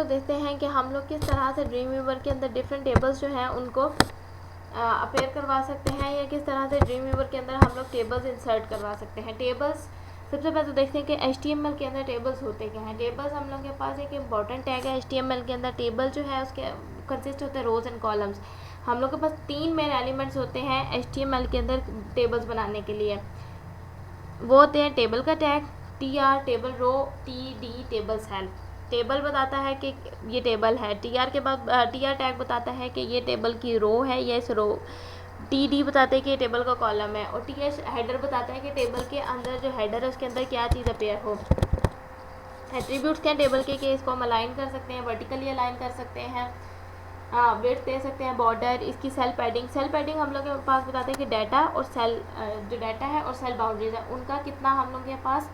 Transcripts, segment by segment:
देखते हैं कि हम लोग किस तरह से ड्रीम वीवर के अंदर डिफरेंट टेबल्स जो हैं उनको अपेयर करवा सकते हैं, या किस तरह से ड्रीम वीवर के अंदर हम लोग टेबल्स इंसर्ट करवा सकते हैं। टेबल्स सबसे पहले तो देखते हैं कि HTML के अंदर टेबल्स होते क्या हैं। टेबल्स हम लोग के पास एक इम्पॉर्टेंट टैग है HTML के अंदर। टेबल जो है उसके कंसिस्ट होते हैं रोज एंड कॉलम्स। हम लोग के पास 3 मेन एलिमेंट्स होते हैं HTML के अंदर टेबल्स बनाने के लिए। वो होते हैं टेबल का tag TR, table row, TD, table cell. Table बताता है कि ये टेबल है, TR के बाद TR टैग बताता है कि ये टेबल की रो है या इस रो। TD बताते हैं कि ये टेबल का कॉलम है, और TH हेडर बताता है कि टेबल के अंदर जो हेडर है उसके अंदर क्या चीज़ अपेयर हो। एट्रीब्यूट्स क्या टेबल के इसको हम अलाइन कर सकते हैं, वर्टिकली अलाइन कर सकते हैं, विड्थ दे सकते हैं, बॉर्डर, इसकी सेल पैडिंग हम लोग के पास बताते हैं कि डाटा और सेल जो डाटा है और सेल बाउंड्रीज है उनका कितना हम लोग के पास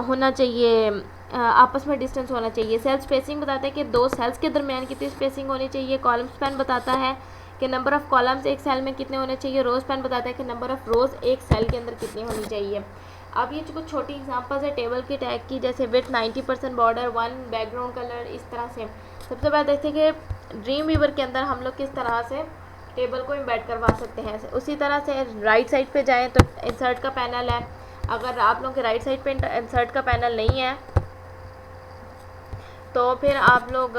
होना चाहिए, आपस में डिस्टेंस होना चाहिए। सेल स्पेसिंग बताते हैं कि 2 सेल्स के दरमियान कितनी स्पेसिंग होनी चाहिए। कॉलम स्पैन बताता है कि नंबर ऑफ़ कॉलम्स एक सेल में कितने होने चाहिए। रो स्पैन बताता है कि नंबर ऑफ़ रोज़ एक सेल के अंदर कितनी होनी चाहिए। अब ये जो कुछ छोटी एग्जांपल्स है टेबल के टैग की, जैसे विड्थ 90%, बॉर्डर 1, बैकग्राउंड कलर, इस तरह से। सबसे पहले देखते हैं कि ड्रीम वीवर के अंदर हम लोग किस तरह से टेबल को इम्बेड करवा सकते हैं। उसी तरह से राइट साइड पे जाएँ तो इंसर्ट का पैनल है। अगर आप लोग के राइट साइड पे इंसर्ट का पैनल नहीं है तो फिर आप लोग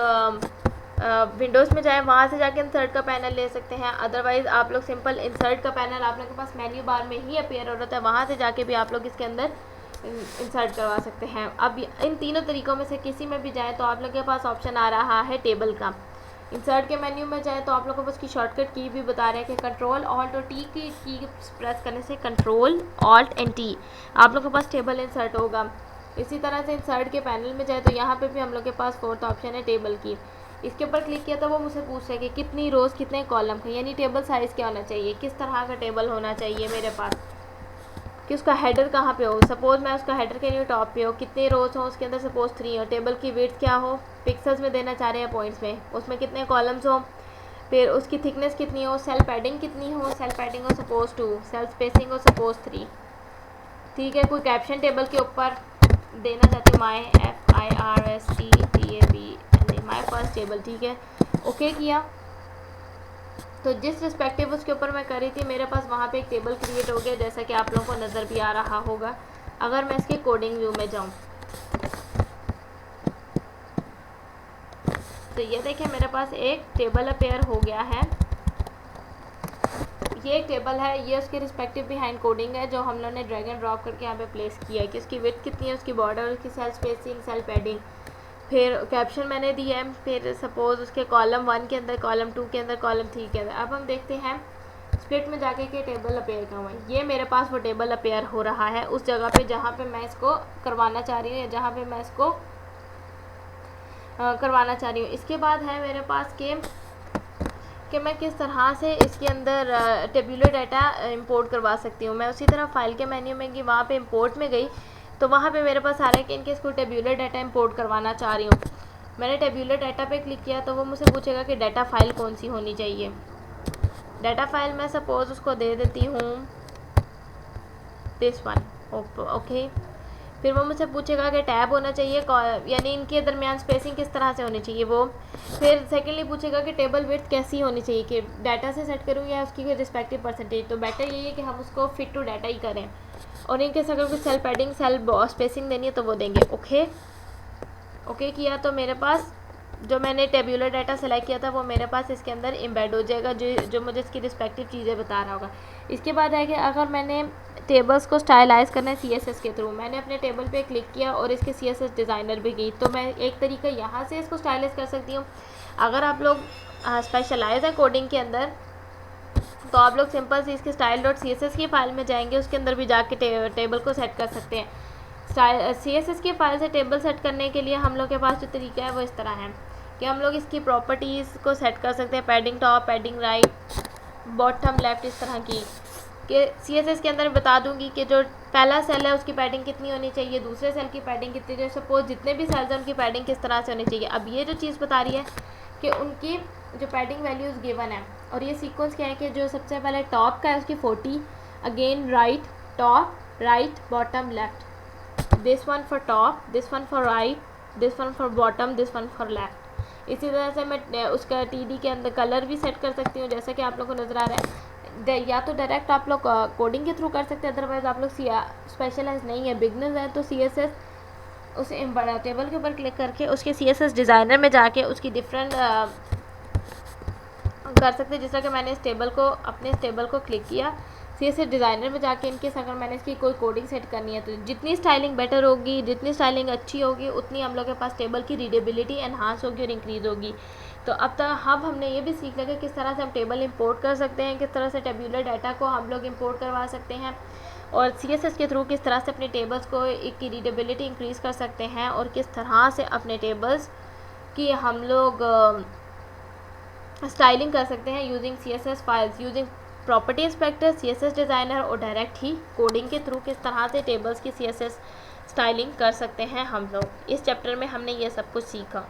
विंडोज़ में जाएँ, वहाँ से जाके इंसर्ट का पैनल ले सकते हैं। अदरवाइज़ आप लोग सिंपल इंसर्ट का पैनल आप लोग के पास मेन्यू बार में ही अपीयर हो रहा है, वहाँ से जाके भी आप लोग इसके अंदर इंसर्ट करवा सकते हैं। अब इन तीनों तरीक़ों में से किसी में भी जाएँ तो आप लोग के पास ऑप्शन आ रहा है टेबल का। इंसर्ट के मेन्यू में जाए तो आप लोगों को उसकी शॉर्टकट की भी बता रहे हैं कि कंट्रोल ऑल्ट और टी की प्रेस करने से कंट्रोल ऑल्ट एंड टी आप लोगों के पास टेबल इंसर्ट होगा। इसी तरह से इंसर्ट के पैनल में जाए तो यहाँ पे भी हम लोग के पास 4th ऑप्शन है टेबल की। इसके ऊपर क्लिक किया तो वो मुझसे पूछ रहा है कि कितनी रोज़ कितने कॉलम है, यानी टेबल साइज़ क्या होना चाहिए, किस तरह का टेबल होना चाहिए मेरे पास, कि उसका हेडर कहाँ पे हो। सपोज़ मैं उसका हेडर के लिए टॉप पे हो, कितने रोज़ हो उसके अंदर, सपोज़ 3 हो। टेबल की विड्थ क्या हो, पिक्सल्स में देना चाह रहे हैं पॉइंट्स में, उसमें कितने कॉलम्स हो, फिर उसकी थिकनेस कितनी हो, सेल पैडिंग कितनी हो, सेल पैडिंग हो सपोज़ 2, सेल स्पेसिंग हो सपोज़ 3। ठीक है, कोई कैप्शन टेबल के ऊपर देना चाहती हूँ, माई FIRST माई फर्स्ट टेबल। ठीक है, ओके किया तो जिस रिस्पेक्टिव उसके ऊपर मैं कर रही थी मेरे पास वहाँ पे एक टेबल क्रिएट हो गया, जैसा कि आप लोगों को नज़र भी आ रहा होगा। अगर मैं इसके कोडिंग व्यू में जाऊँ तो ये देखें मेरे पास एक टेबल अपेयर हो गया है। ये एक टेबल है, ये उसके रिस्पेक्टिव बिहाइंड कोडिंग है जो हम लोगों ने ड्रैग एंड ड्रॉप करके यहाँ पे प्लेस किया है कि उसकी विड्थ कितनी है, उसकी बॉर्डर, उसकी सेल स्पेसिंग, सेल पैडिंग, फिर कैप्शन मैंने दिया है, फिर सपोज़ उसके कॉलम 1 के अंदर, कॉलम 2 के अंदर, कॉलम 3 के अंदर। अब हम देखते हैं स्प्लिट में जाके कि टेबल अपेयर कहाँ हुआ है। ये मेरे पास वो टेबल अपेयर हो रहा है उस जगह पे जहाँ पे मैं इसको करवाना चाह रही हूँ, या जहाँ पे मैं इसको करवाना चाह रही हूँ। इसके बाद है मेरे पास कि मैं किस तरह से इसके अंदर टेबुलर डाटा इंपोर्ट करवा सकती हूँ। मैं उसी तरह फाइल के मेन्यू में गई, वहाँ पे इंपोर्ट में गई तो वहाँ पे मेरे पास आ रहा है कि इनके इसको टेबुलर डाटा इंपोर्ट करवाना चाह रही हूँ। मैंने टेबुलर डाटा पे क्लिक किया तो वो मुझसे पूछेगा कि डाटा फाइल कौन सी होनी चाहिए। डाटा फाइल मैं सपोज़ उसको दे देती हूँ दिस वन, ओके। फिर वो मुझसे पूछेगा कि टैब होना चाहिए, यानी इनके दरमियान स्पेसिंग किस तरह से होनी चाहिए वो। फिर सेकेंडली पूछेगा कि टेबल विड्थ कैसी होनी चाहिए, कि डाटा से सेट करूँ या उसकी रिस्पेक्टिव परसेंटेज। तो बेटर यही है कि हम उसको फिट टू डाटा ही करें, और इनके अगर कुछ सेल पैडिंग, सेल स्पेसिंग देनी है तो वो देंगे। ओके किया तो मेरे पास जो मैंने टेबुलर डाटा सेलेक्ट किया था वो मेरे पास इसके अंदर एम्बेड हो जाएगा, जो मुझे इसकी रिस्पेक्टिव चीज़ें बता रहा होगा। इसके बाद है कि अगर मैंने टेबल्स को स्टाइलाइज करना है CSS के थ्रू, मैंने अपने टेबल पे क्लिक किया और इसके CSS डिज़ाइनर भी गई, तो मैं एक तरीका यहाँ से इसको स्टाइलाइज कर सकती हूँ। अगर आप लोग स्पेशलाइज है कोडिंग के अंदर तो आप लोग सिंपल से इसके style.css की फ़ाइल में जाएंगे, उसके अंदर भी जाके टेबल को सेट कर सकते हैं। CSS की फ़ाइल से टेबल सेट करने के लिए हम लोग के पास जो तरीका है वो इस तरह है कि हम लोग इसकी प्रॉपर्टीज़ को सेट कर सकते हैं, padding top, padding right, bottom left, इस तरह की कि CSS के अंदर बता दूंगी कि जो पहला सेल है उसकी पैडिंग कितनी होनी चाहिए, दूसरे सेल की पैडिंग कितनी चाहिए, सपोज जितने भी सेल्स हैं उनकी पैडिंग किस तरह से होनी चाहिए। अब ये जो चीज़ बता रही है कि उनकी जो पैडिंग वैल्यूज़ गिवन है, और ये सीक्वेंस क्या है कि जो सबसे पहले टॉप का है उसकी 40, again right, top, right, bottom, left, this one for top, this one for right, this one for bottom, this one for left. इसी तरह से मैं उसका TD के अंदर कलर भी सेट कर सकती हूँ, जैसा कि आप लोग को नज़र आ रहा है। या तो डायरेक्ट आप लोग कोडिंग के थ्रू कर सकते हैं, अदरवाइज आप लोग स्पेशलाइज नहीं है, बिगनर्स है, तो CSS उस टेबल के ऊपर क्लिक करके उसके CSS डिज़ाइनर में जाके उसकी डिफरेंट कर सकते हैं। जिस तरह कि मैंने अपने इस टेबल को क्लिक किया, CSS डिज़ाइनर में जाके इनकेस अगर मैंने इसकी कोई कोडिंग सेट करनी है, तो जितनी स्टाइलिंग बेटर होगी, जितनी स्टाइलिंग अच्छी होगी, उतनी हम लोग के पास टेबल की रीडेबिलिटी एनहांस होगी और इंक्रीज़ होगी। तो अब हमने ये भी सीख लिया कि किस तरह से हम टेबल इंपोर्ट कर सकते हैं, किस तरह से टेबुलर डाटा को हम लोग इंपोर्ट करवा सकते हैं, और CSS के थ्रू किस तरह से अपने टेबल्स को की रीडेबिलिटी इंक्रीज़ कर सकते हैं, और किस तरह से अपने टेबल्स की हम लोग स्टाइलिंग कर सकते हैं using CSS files, using property inspector, CSS designer, और डायरेक्ट ही कोडिंग के थ्रू किस तरह से टेबल्स की CSS स्टाइलिंग कर सकते हैं हम लोग। इस चैप्टर में हमने ये सब कुछ सीखा।